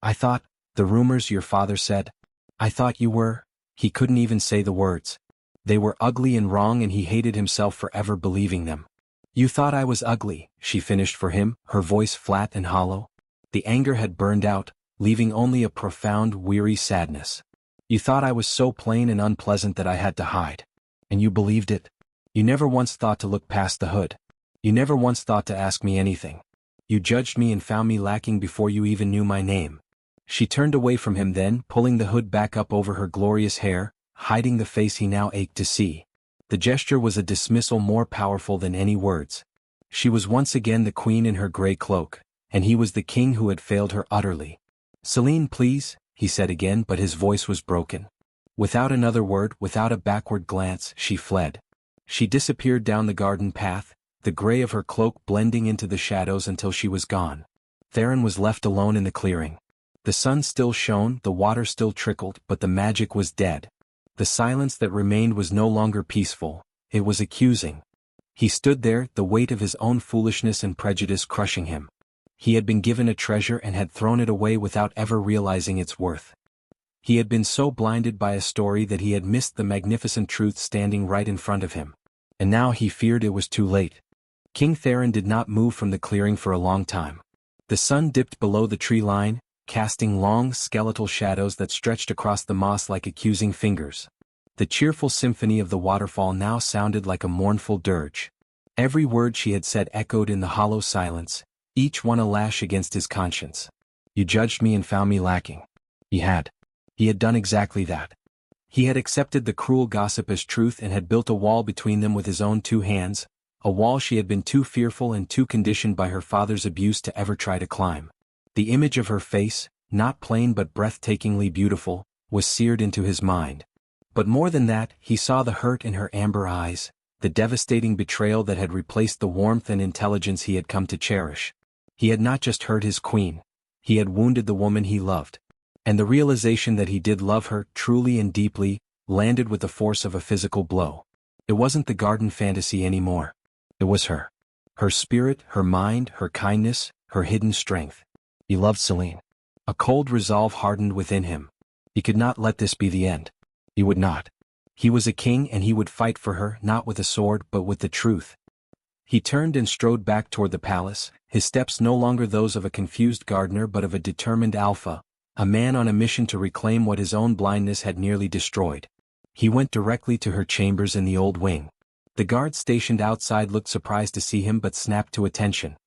"I thought, the rumors your father said. I thought you were..." He couldn't even say the words. They were ugly and wrong, and he hated himself for ever believing them. "You thought I was ugly," she finished for him, her voice flat and hollow. The anger had burned out, leaving only a profound, weary sadness. "You thought I was so plain and unpleasant that I had to hide. And you believed it. You never once thought to look past the hood. You never once thought to ask me anything. You judged me and found me lacking before you even knew my name." She turned away from him then, pulling the hood back up over her glorious hair, hiding the face he now ached to see. The gesture was a dismissal more powerful than any words. She was once again the queen in her gray cloak, and he was the king who had failed her utterly. "Selene, please," he said again, but his voice was broken. Without another word, without a backward glance, she fled. She disappeared down the garden path, the gray of her cloak blending into the shadows until she was gone. Theron was left alone in the clearing. The sun still shone, the water still trickled, but the magic was dead. The silence that remained was no longer peaceful, it was accusing. He stood there, the weight of his own foolishness and prejudice crushing him. He had been given a treasure and had thrown it away without ever realizing its worth. He had been so blinded by a story that he had missed the magnificent truth standing right in front of him. And now he feared it was too late. King Theron did not move from the clearing for a long time. The sun dipped below the tree line, casting long, skeletal shadows that stretched across the moss like accusing fingers. The cheerful symphony of the waterfall now sounded like a mournful dirge. Every word she had said echoed in the hollow silence, each one a lash against his conscience. "You judged me and found me lacking." He had. He had done exactly that. He had accepted the cruel gossip as truth and had built a wall between them with his own two hands, a wall she had been too fearful and too conditioned by her father's abuse to ever try to climb. The image of her face, not plain but breathtakingly beautiful, was seared into his mind. But more than that, he saw the hurt in her amber eyes, the devastating betrayal that had replaced the warmth and intelligence he had come to cherish. He had not just hurt his queen, he had wounded the woman he loved. And the realization that he did love her, truly and deeply, landed with the force of a physical blow. It wasn't the garden fantasy anymore. It was her. Her spirit, her mind, her kindness, her hidden strength. He loved Selene. A cold resolve hardened within him. He could not let this be the end. He would not. He was a king and he would fight for her not with a sword but with the truth. He turned and strode back toward the palace, his steps no longer those of a confused gardener but of a determined alpha, a man on a mission to reclaim what his own blindness had nearly destroyed. He went directly to her chambers in the old wing. The guards stationed outside looked surprised to see him but snapped to attention.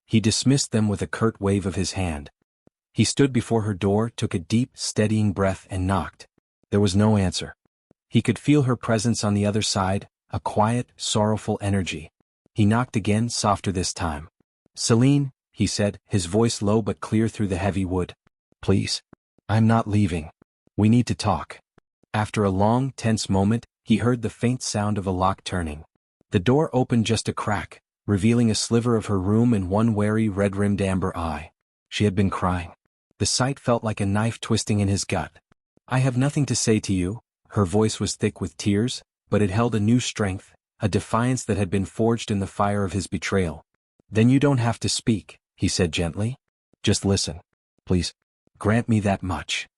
He dismissed them with a curt wave of his hand. He stood before her door, took a deep, steadying breath and knocked. There was no answer. He could feel her presence on the other side, a quiet, sorrowful energy. He knocked again, softer this time. "Selene," he said, his voice low but clear through the heavy wood. "Please. I'm not leaving. We need to talk." After a long, tense moment, he heard the faint sound of a lock turning. The door opened just a crack, revealing a sliver of her room and one wary red-rimmed amber eye. She had been crying. The sight felt like a knife twisting in his gut. "I have nothing to say to you." Her voice was thick with tears, but it held a new strength, a defiance that had been forged in the fire of his betrayal. "Then you don't have to speak," he said gently. "Just listen. Please. Grant me that much."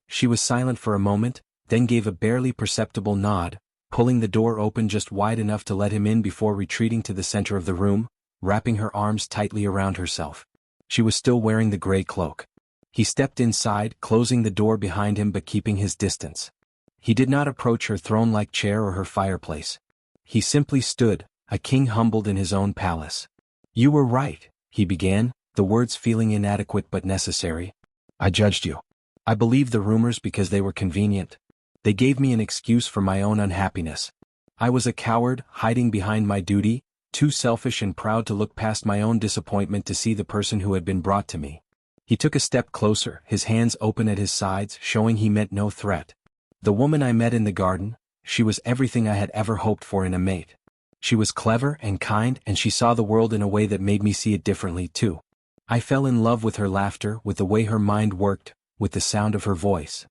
She was silent for a moment, then gave a barely perceptible nod, pulling the door open just wide enough to let him in before retreating to the center of the room, wrapping her arms tightly around herself. She was still wearing the gray cloak. He stepped inside, closing the door behind him but keeping his distance. He did not approach her throne-like chair or her fireplace. He simply stood, a king humbled in his own palace. "You were right," he began, the words feeling inadequate but necessary. "I judged you. I believed the rumors because they were convenient. They gave me an excuse for my own unhappiness. I was a coward, hiding behind my duty, too selfish and proud to look past my own disappointment to see the person who had been brought to me." He took a step closer, his hands open at his sides, showing he meant no threat. "The woman I met in the garden, she was everything I had ever hoped for in a mate. She was clever and kind, and she saw the world in a way that made me see it differently too. I fell in love with her laughter, with the way her mind worked, with the sound of her voice."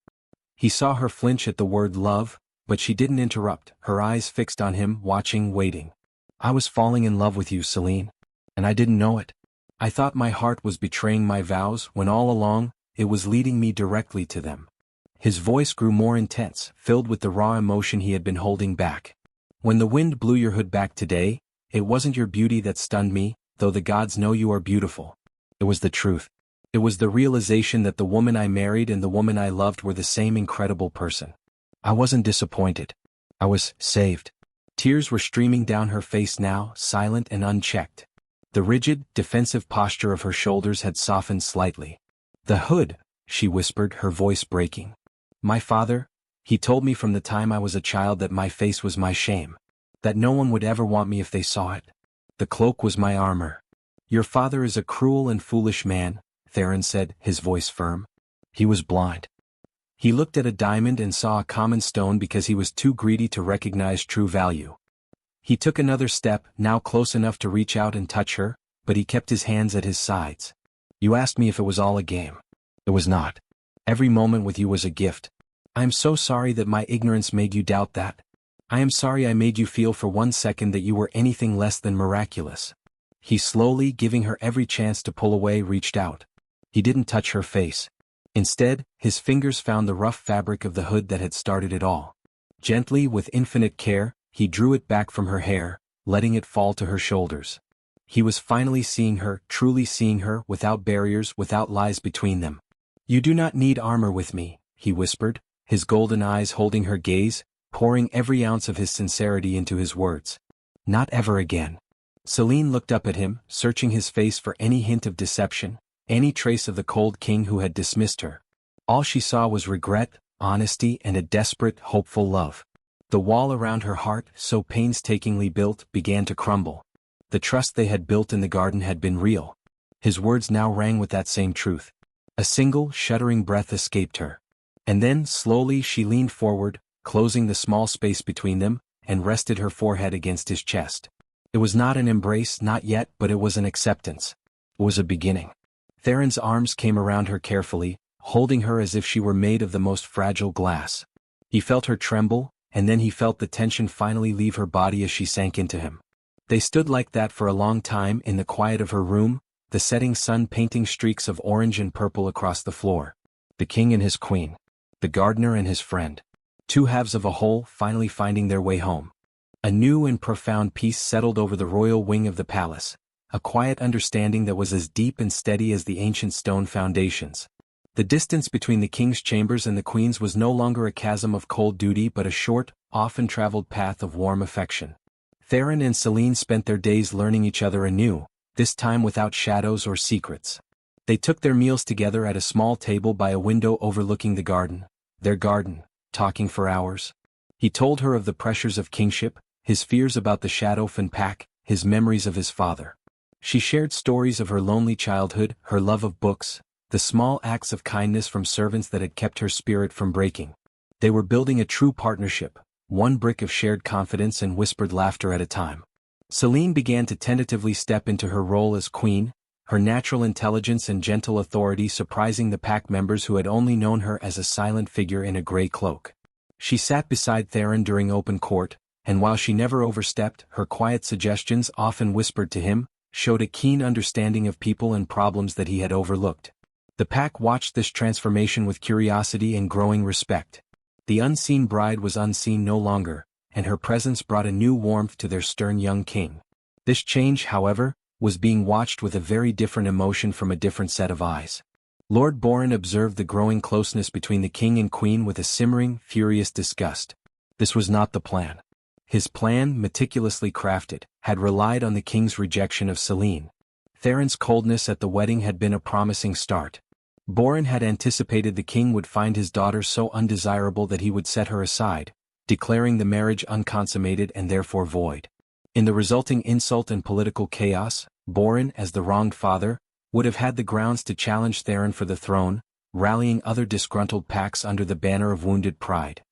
He saw her flinch at the word love, but she didn't interrupt, her eyes fixed on him, watching, waiting. "I was falling in love with you, Selene. And I didn't know it. I thought my heart was betraying my vows when all along, it was leading me directly to them." His voice grew more intense, filled with the raw emotion he had been holding back. "When the wind blew your hood back today, it wasn't your beauty that stunned me, though the gods know you are beautiful. It was the truth. It was the realization that the woman I married and the woman I loved were the same incredible person. I wasn't disappointed. I was saved." Tears were streaming down her face now, silent and unchecked. The rigid, defensive posture of her shoulders had softened slightly. "The hood," she whispered, her voice breaking. "My father, he told me from the time I was a child that my face was my shame. That no one would ever want me if they saw it. The cloak was my armor." "Your father is a cruel and foolish man," Theron said, his voice firm. "He was blind. He looked at a diamond and saw a common stone because he was too greedy to recognize true value." He took another step, now close enough to reach out and touch her, but he kept his hands at his sides. "You asked me if it was all a game. It was not. Every moment with you was a gift. I am so sorry that my ignorance made you doubt that. I am sorry I made you feel for 1 second that you were anything less than miraculous." He slowly, giving her every chance to pull away, reached out. He didn't touch her face. Instead, his fingers found the rough fabric of the hood that had started it all. Gently, with infinite care, he drew it back from her hair, letting it fall to her shoulders. He was finally seeing her, truly seeing her, without barriers, without lies between them. "You do not need armor with me," he whispered, his golden eyes holding her gaze, pouring every ounce of his sincerity into his words. "Not ever again." Selene looked up at him, searching his face for any hint of deception, any trace of the cold king who had dismissed her. All she saw was regret, honesty, and a desperate, hopeful love. The wall around her heart, so painstakingly built, began to crumble. The trust they had built in the garden had been real. His words now rang with that same truth. A single, shuddering breath escaped her. And then, slowly, she leaned forward, closing the small space between them, and rested her forehead against his chest. It was not an embrace, not yet, but it was an acceptance. It was a beginning. Theron's arms came around her carefully, holding her as if she were made of the most fragile glass. He felt her tremble, and then he felt the tension finally leave her body as she sank into him. They stood like that for a long time in the quiet of her room, the setting sun painting streaks of orange and purple across the floor. The king and his queen. The gardener and his friend. Two halves of a whole finally finding their way home. A new and profound peace settled over the royal wing of the palace, a quiet understanding that was as deep and steady as the ancient stone foundations. The distance between the king's chambers and the queen's was no longer a chasm of cold duty but a short, often traveled path of warm affection. Theron and Selene spent their days learning each other anew, this time without shadows or secrets. They took their meals together at a small table by a window overlooking the garden, their garden, talking for hours. He told her of the pressures of kingship, his fears about the Shadowfen pack, his memories of his father. She shared stories of her lonely childhood, her love of books, the small acts of kindness from servants that had kept her spirit from breaking. They were building a true partnership, one brick of shared confidence and whispered laughter at a time. Selene began to tentatively step into her role as queen, her natural intelligence and gentle authority surprising the pack members who had only known her as a silent figure in a gray cloak. She sat beside Theron during open court, and while she never overstepped, her quiet suggestions, often whispered to him, showed a keen understanding of people and problems that he had overlooked. The pack watched this transformation with curiosity and growing respect. The unseen bride was unseen no longer, and her presence brought a new warmth to their stern young king. This change, however, was being watched with a very different emotion from a different set of eyes. Lord Boren observed the growing closeness between the king and queen with a simmering, furious disgust. This was not the plan. His plan, meticulously crafted, had relied on the king's rejection of Selene. Theron's coldness at the wedding had been a promising start. Boren had anticipated the king would find his daughter so undesirable that he would set her aside, declaring the marriage unconsummated and therefore void. In the resulting insult and political chaos, Boren, as the wronged father, would have had the grounds to challenge Theron for the throne, rallying other disgruntled packs under the banner of wounded pride.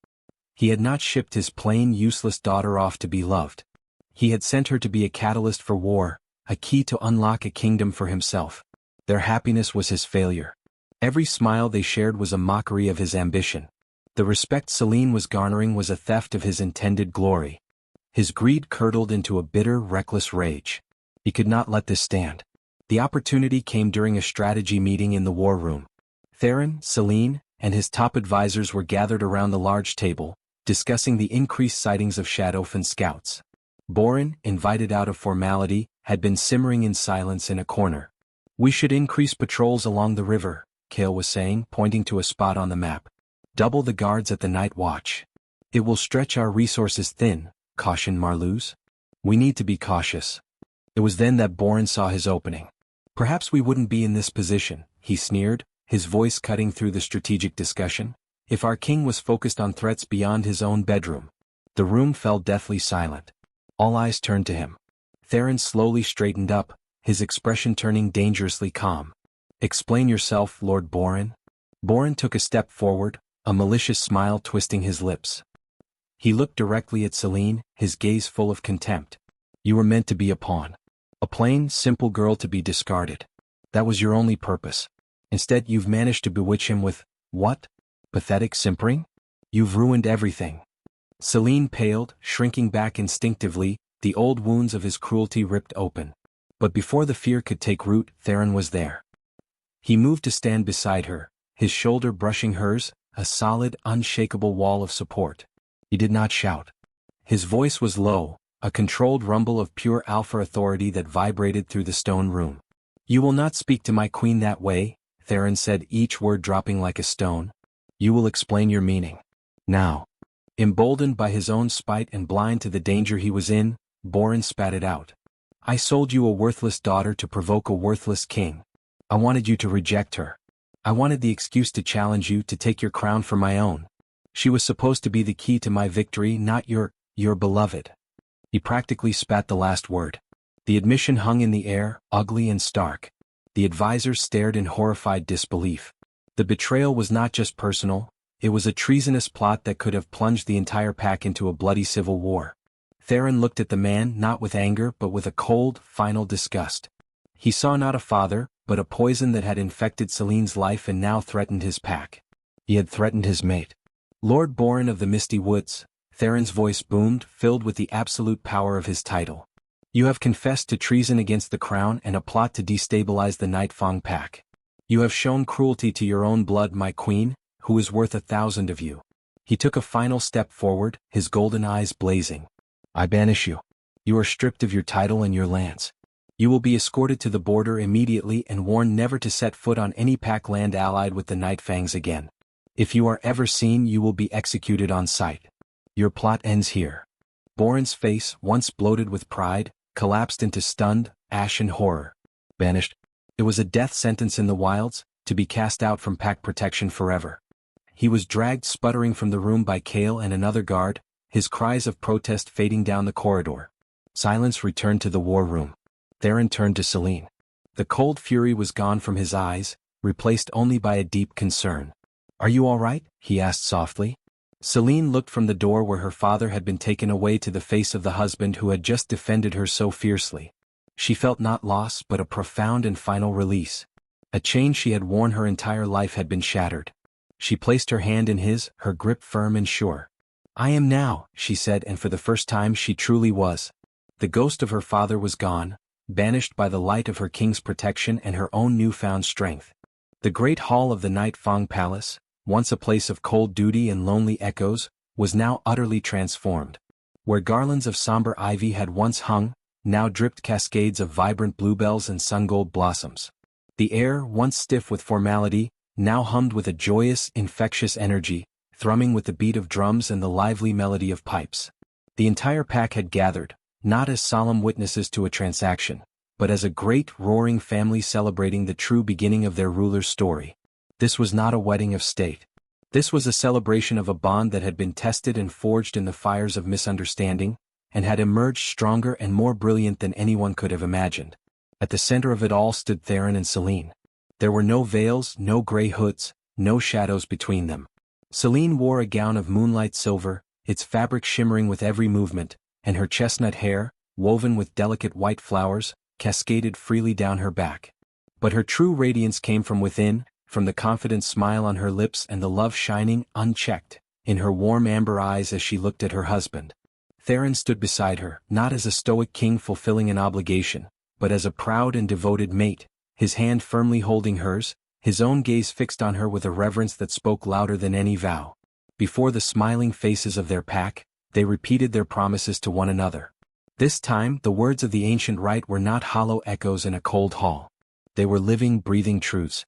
He had not shipped his plain, useless daughter off to be loved. He had sent her to be a catalyst for war, a key to unlock a kingdom for himself. Their happiness was his failure. Every smile they shared was a mockery of his ambition. The respect Selene was garnering was a theft of his intended glory. His greed curdled into a bitter, reckless rage. He could not let this stand. The opportunity came during a strategy meeting in the war room. Theron, Selene, and his top advisors were gathered around the large table, discussing the increased sightings of Shadowfen scouts. Boren, invited out of formality, had been simmering in silence in a corner. "We should increase patrols along the river," Kale was saying, pointing to a spot on the map. "Double the guards at the night watch. It will stretch our resources thin," cautioned Marluz. "We need to be cautious." It was then that Boren saw his opening. "Perhaps we wouldn't be in this position," he sneered, his voice cutting through the strategic discussion, "if our king was focused on threats beyond his own bedroom." The room fell deathly silent. All eyes turned to him. Theron slowly straightened up, his expression turning dangerously calm. "Explain yourself, Lord Boren." Boren took a step forward, a malicious smile twisting his lips. He looked directly at Selene, his gaze full of contempt. "You were meant to be a pawn. A plain, simple girl to be discarded. That was your only purpose. Instead, you've managed to bewitch him with, what? Pathetic simpering? You've ruined everything." Selene paled, shrinking back instinctively, the old wounds of his cruelty ripped open. But before the fear could take root, Theron was there. He moved to stand beside her, his shoulder brushing hers, a solid, unshakable wall of support. He did not shout. His voice was low, a controlled rumble of pure alpha authority that vibrated through the stone room. "You will not speak to my queen that way," Theron said, each word dropping like a stone. "You will explain your meaning. Now." Emboldened by his own spite and blind to the danger he was in, Boren spat it out. "I sold you a worthless daughter to provoke a worthless king. I wanted you to reject her. I wanted the excuse to challenge you, to take your crown for my own. She was supposed to be the key to my victory, not your beloved." He practically spat the last word. The admission hung in the air, ugly and stark. The advisors stared in horrified disbelief. The betrayal was not just personal, it was a treasonous plot that could have plunged the entire pack into a bloody civil war. Theron looked at the man not with anger but with a cold, final disgust. He saw not a father, but a poison that had infected Selene's life and now threatened his pack. He had threatened his mate. "Lord Boren of the Misty Woods," Theron's voice boomed, filled with the absolute power of his title. You have confessed to treason against the crown and a plot to destabilize the Night Fang pack. You have shown cruelty to your own blood, my queen, who is worth 1,000 of you. He took a final step forward, his golden eyes blazing. I banish you. You are stripped of your title and your lands. You will be escorted to the border immediately and warned never to set foot on any pack land allied with the Night Fangs again. If you are ever seen, you will be executed on sight. Your plot ends here. Boren's face, once bloated with pride, collapsed into stunned, ashen horror. Banished. It was a death sentence in the wilds, to be cast out from pack protection forever. He was dragged sputtering from the room by Kale and another guard, his cries of protest fading down the corridor. Silence returned to the war room. Theron turned to Selene. The cold fury was gone from his eyes, replaced only by a deep concern. Are you all right? He asked softly. Selene looked from the door where her father had been taken away to the face of the husband who had just defended her so fiercely. She felt not loss but a profound and final release. A chain she had worn her entire life had been shattered. She placed her hand in his, her grip firm and sure. I am now, she said, and for the first time she truly was. The ghost of her father was gone, banished by the light of her king's protection and her own newfound strength. The great hall of the Night Fang Palace, once a place of cold duty and lonely echoes, was now utterly transformed. Where garlands of somber ivy had once hung, now dripped cascades of vibrant bluebells and sungold blossoms. The air, once stiff with formality, now hummed with a joyous, infectious energy, thrumming with the beat of drums and the lively melody of pipes. The entire pack had gathered, not as solemn witnesses to a transaction, but as a great, roaring family celebrating the true beginning of their ruler's story. This was not a wedding of state. This was a celebration of a bond that had been tested and forged in the fires of misunderstanding, and had emerged stronger and more brilliant than anyone could have imagined. At the center of it all stood Theron and Selene. There were no veils, no gray hoods, no shadows between them. Selene wore a gown of moonlight silver, its fabric shimmering with every movement, and her chestnut hair, woven with delicate white flowers, cascaded freely down her back. But her true radiance came from within, from the confident smile on her lips and the love shining, unchecked, in her warm amber eyes as she looked at her husband. Theron stood beside her, not as a stoic king fulfilling an obligation, but as a proud and devoted mate, his hand firmly holding hers, his own gaze fixed on her with a reverence that spoke louder than any vow. Before the smiling faces of their pack, they repeated their promises to one another. This time, the words of the ancient rite were not hollow echoes in a cold hall. They were living, breathing truths.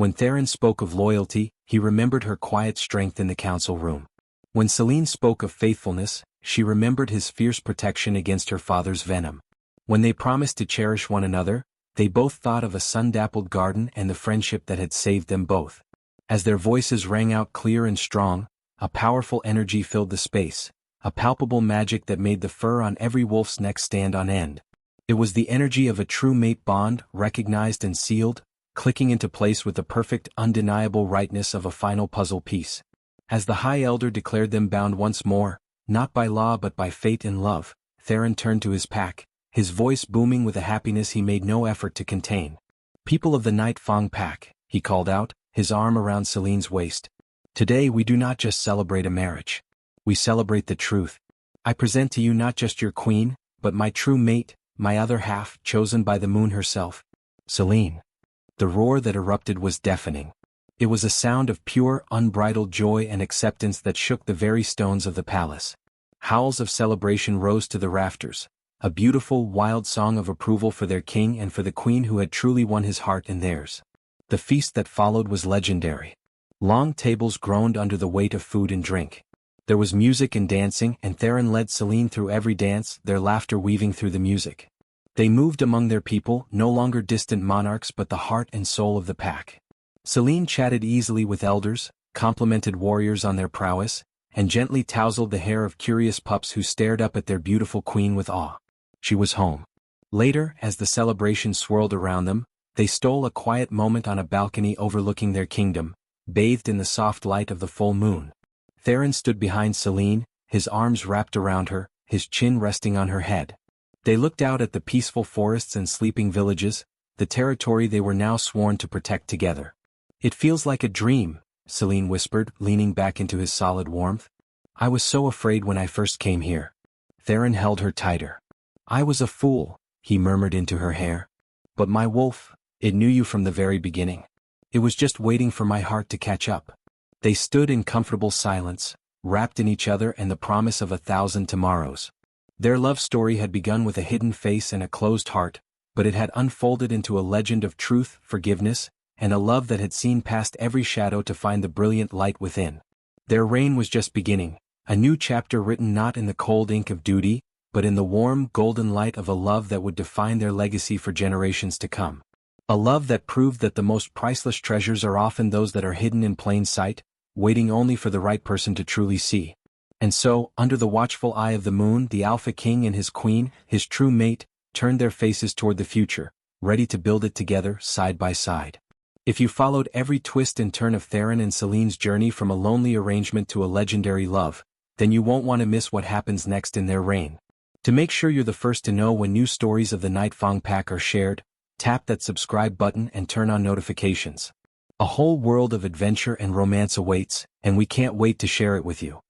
When Theron spoke of loyalty, he remembered her quiet strength in the council room. When Selene spoke of faithfulness, she remembered his fierce protection against her father's venom. When they promised to cherish one another, they both thought of a sun-dappled garden and the friendship that had saved them both. As their voices rang out clear and strong, a powerful energy filled the space, a palpable magic that made the fur on every wolf's neck stand on end. It was the energy of a true mate bond, recognized and sealed, clicking into place with the perfect, undeniable rightness of a final puzzle piece. As the High Elder declared them bound once more, not by law but by fate and love, Theron turned to his pack, his voice booming with a happiness he made no effort to contain. People of the Night Fang pack, he called out, his arm around Selene's waist. Today we do not just celebrate a marriage. We celebrate the truth. I present to you not just your queen, but my true mate, my other half, chosen by the moon herself. Selene. The roar that erupted was deafening. It was a sound of pure, unbridled joy and acceptance that shook the very stones of the palace. Howls of celebration rose to the rafters, a beautiful, wild song of approval for their king and for the queen who had truly won his heart and theirs. The feast that followed was legendary. Long tables groaned under the weight of food and drink. There was music and dancing, and Theron led Selene through every dance, their laughter weaving through the music. They moved among their people, no longer distant monarchs but the heart and soul of the pack. Selene chatted easily with elders, complimented warriors on their prowess, and gently tousled the hair of curious pups who stared up at their beautiful queen with awe. She was home. Later, as the celebration swirled around them, they stole a quiet moment on a balcony overlooking their kingdom, bathed in the soft light of the full moon. Theron stood behind Selene, his arms wrapped around her, his chin resting on her head. They looked out at the peaceful forests and sleeping villages, the territory they were now sworn to protect together. It feels like a dream, Selene whispered, leaning back into his solid warmth. I was so afraid when I first came here. Theron held her tighter. I was a fool, he murmured into her hair. But my wolf, it knew you from the very beginning. It was just waiting for my heart to catch up. They stood in comfortable silence, wrapped in each other and the promise of 1,000 tomorrows. Their love story had begun with a hidden face and a closed heart, but it had unfolded into a legend of truth, forgiveness, and a love that had seen past every shadow to find the brilliant light within. Their reign was just beginning, a new chapter written not in the cold ink of duty, but in the warm, golden light of a love that would define their legacy for generations to come. A love that proved that the most priceless treasures are often those that are hidden in plain sight, waiting only for the right person to truly see. And so, under the watchful eye of the moon, the Alpha King and his queen, his true mate, turned their faces toward the future, ready to build it together, side by side. If you followed every twist and turn of Theron and Selene's journey from a lonely arrangement to a legendary love, then you won't want to miss what happens next in their reign. To make sure you're the first to know when new stories of the Night Fang Pack are shared, tap that subscribe button and turn on notifications. A whole world of adventure and romance awaits, and we can't wait to share it with you.